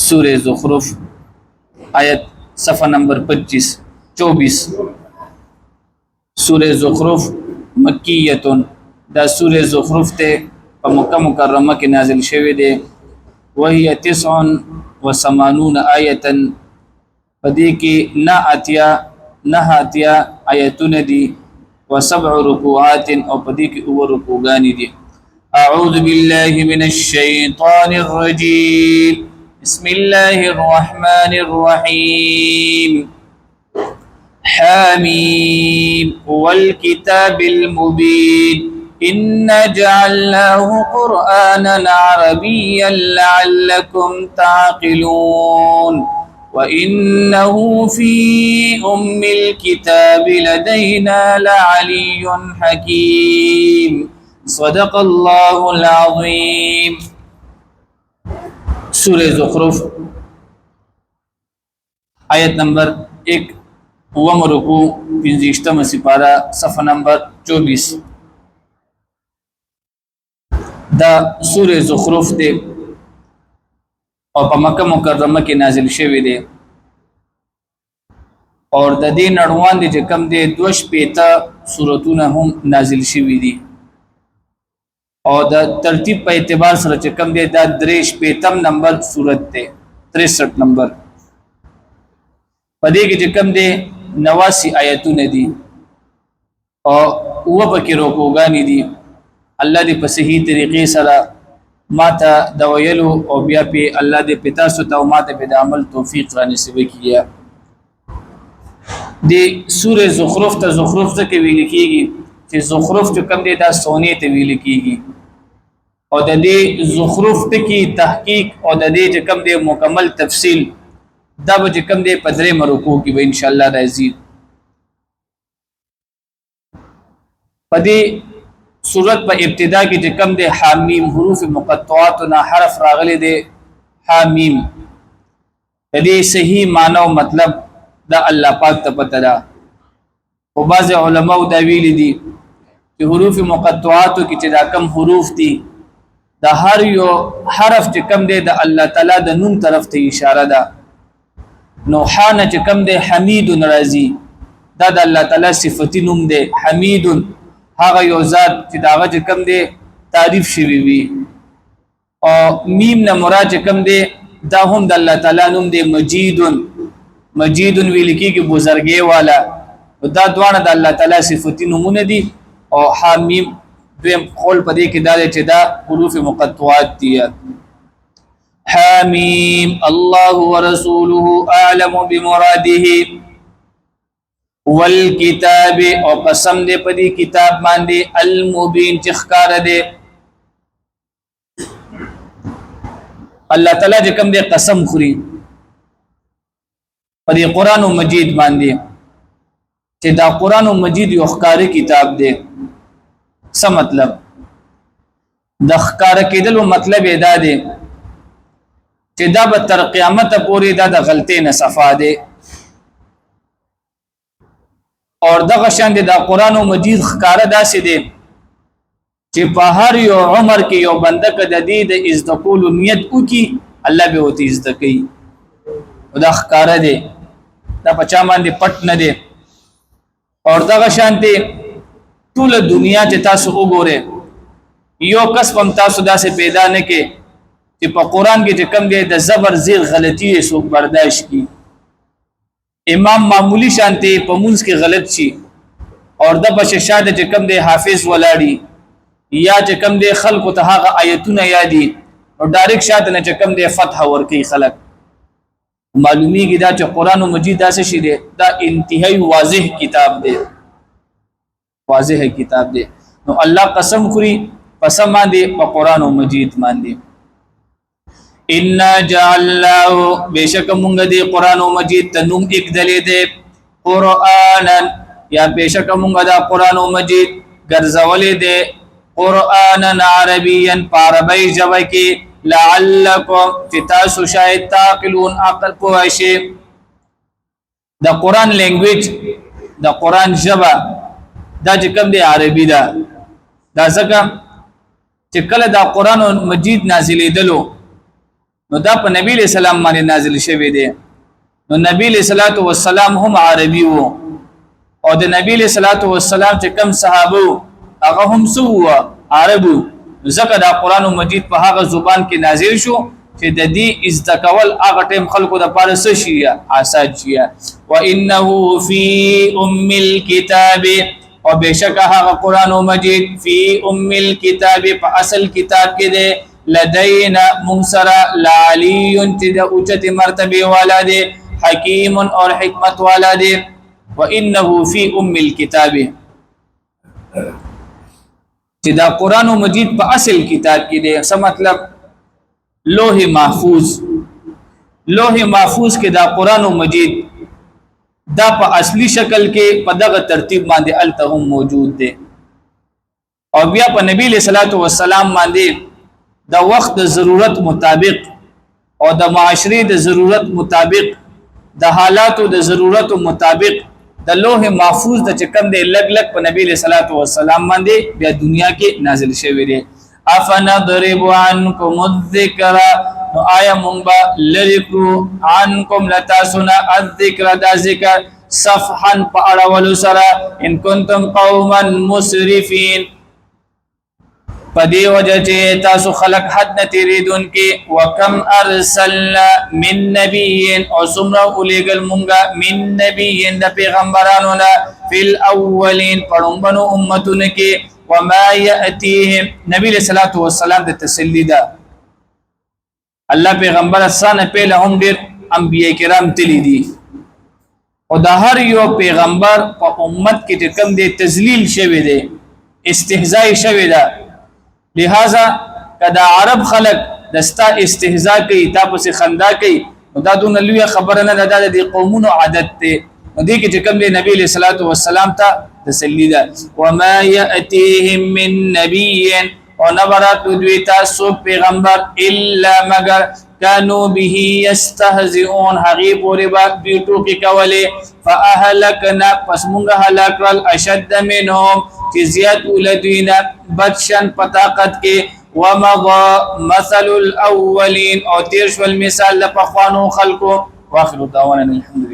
سورہ زخرف آیت صفحہ نمبر 24 سورہ زخرف مکیتن دا سورہ زخرف تے په مکہ مکرمہ کې نازل شوی دی وهي 89 آیتا پدې کې نه اتیا آیتونه دي وسبع رکوعات او پدې کې او رکوعانی دي اعوذ بالله من الشیطان الرجیم بسم الله الرحمن الرحیم حامیم والكتاب المبين إنا جعلناه قرآنا عربيا لعلكم تعقلون وإنه في أم الكتاب لدينا لعلي حكيم صدق الله العظيم سورة زخرف آیت نمبر 1 رکوع 25 سپارہ صفحہ نمبر 24 دا سورہ زخرف دی او په مکه مکرمه کې نازل شوی دی اور د دې نړوان دي چې کم دی 2 سورتونه هم نازل شوی دي او د ترتیب په اعتبار سره چې کم دی دا 53 نمبر سورت دی 63 نمبر پدې کې چې کم دی 89 آیتونه دي او پکې رکوعګانی دي الله دې په صحیح طریقې سره ماته د ویلو او بیا په الله دې پتا سو ته ماته په عمل توفیق را نصیب کړي د سورې زخرف ته زخرف څه کې ویل کېږي چې زخرف چې کوم دې دا سونې ته ویل کېږي او د دې زخرف ته کې تحقیق او د دې چې کوم دې مکمل تفصیل دا به چې کوم دې په درې مرکو کې به ان شاء الله راځي پدې سورت په ابتدا کې چې کم دی حامیم حروف مقطعات نه حرف راغلي دی حامیم د دې صحیح معنی او مطلب دا الله پاک ته پته ده او بعض علماء دا ویلي دي چې حروف مقطعات کې چې دا کم حروف دي دا هر یو حرف چې کم دی د الله تعالی د نوم طرف ته اشاره ده نو حان چې کم دی حمید ناراضي دا د الله تعالی صفتی نوم دی حمید هغه یو ذات چې داغه کم دی تعریف شوی وي او میم نه مراد کم دی دا هم د الله تعالی نوم دی مجید ویل کیږي بزرګي والا دا دوانه د الله تعالی صفتی نومونه دي او حامیم دویم قول پدې کې دا چې دا حروف مقطعات دي حامیم الله ورسوله اعلم بمراده والکتاب او قسم دې په دې کتاب باندې المبین چې ښکار دې الله تعالی چې کوم دې قسم خوري په دې قران مجید باندې چې دا قران مجید یو ښکار کتاب دې څه مطلب د ښکار کېدل مطلب ادا دې چې دا به تر قیامت پورې دا د غلطۍ نه صفا دې اور دغه شان د قران مجید ښکارا داسې دي چې په هر یو عمر کې یو بنده ک د دې د عزت کول نیت وکي الله به وتی عزت کوي او دا ښکارا دي دا پچا باندې پټ نه دي اور دغه شان ته ټول دنیا چې تاسو وګوره یو کس پم تاسو داسې پیدا نه کې چې په قران کې چې کم دی د زبر زیر غلطي سو برداشت کی امام معمولی شانتی په مونږ کې غلط شي اور د بششاده چې کم دی حافظ ولاړی یا چې کم دی خلق ته هغه آیتونه یادي او ډایرکټ شاته نه چې کم دی فتح ورکی خلق معلومیږي دا چې قران مجید داسې شي دی دا انتهایی واضح کتاب دی واضح کتاب دی نو الله قسم خوري قسم باندې په قران مجید باندې ان جعلناه بشک مونږ دی قران مجید ته نوم یک دلې دی قرانا یا بشک مونږ دا قران مجید ګرځولې دی قرانا عربيا عربی ژبه کې لعلکم تاسو شاید تعقلون عقل پوښی د قران لینګویج د قران ژبه دا چې کوم دی عربي دا ځکه چې کله دا قران مجید نازلېدلو نو دا په نبی له سلام باندې نازل شوی دی نو نبی له صلوات و سلام هم عربي وو او د نبی له صلوات و سلام چې کم صحابه هغه هم سو عربو ځکه دا قران مجید په هغه زبان کې نازل شو چې د دې ازدکول هغه ټیم خلکو د پاره څه شي آسان شي وانه فی الكتاب او بشک هغه قران مجید فی الكتاب په اصل کتاب کې ده لدینا منصر لعلی چې د اوچته مرتبه والا ده حکیم اور حکمت والا ده وانه فی الكتاب چې دا قران مجید په اصل کتاب کې دی څه مطلب لوح محفوظ کې دا قران مجید دا په اصلي شکل کې په دغه ترتیب باندې الته هم موجود دی او بیا په نبی له صلوات و سلام باندې د وخت د ضرورت مطابق او د معاشري د ضرورت مطابق د حالاتو د ضرورت مطابق د لوح محفوظ د چکم دی لګ لګ په نبی له صلوات و سلام باندې بیا دنیا کې نازل شوی دی افنضرب عنکم الذکر نو آیا مونږ لریکو عنکم لتاسنا الذکر دا ذکر صفحا په اړولو سره ان کنتم قوما مسرفین پدی وجه چې تاسو خلق حد نه تیریدون کې وکم ارسلنا من نبی او سمرا اولیګل مونږه من نبی د پیغمبرانو نه فل اولین پړمبنو امتونه کې وما یاتیهم نبی له صلوات و سلام د تسلی ده الله پیغمبر اسانه په لهم ډیر انبیای کرام تلی دي او د هر یو پیغمبر په امت کې کم دي تذلیل شوی دی استهزاء شوی ده لہذا کدا عرب خلق دستا استهزاء کوي تاسو خندا کوي دا دون لوی خبره نه ده د قومونو عادت ته دې کې چې کوم دی نبی صلی الله علیه وسلم ته تسلی ده وما یاتیهم من نبی او نبرات دوی تاسو پیغمبر الا مگر كانوا به يستهزئون حقيب وربا بيوتو کی کوله فاهلكنا پس مونږه هلاک ول اشد منهم چې زیات ولدینا بدشن پتاقت کې ومضى مثل الاولين او تیر شو المثال لپخوانو خلقو واخر دعوانا الحمد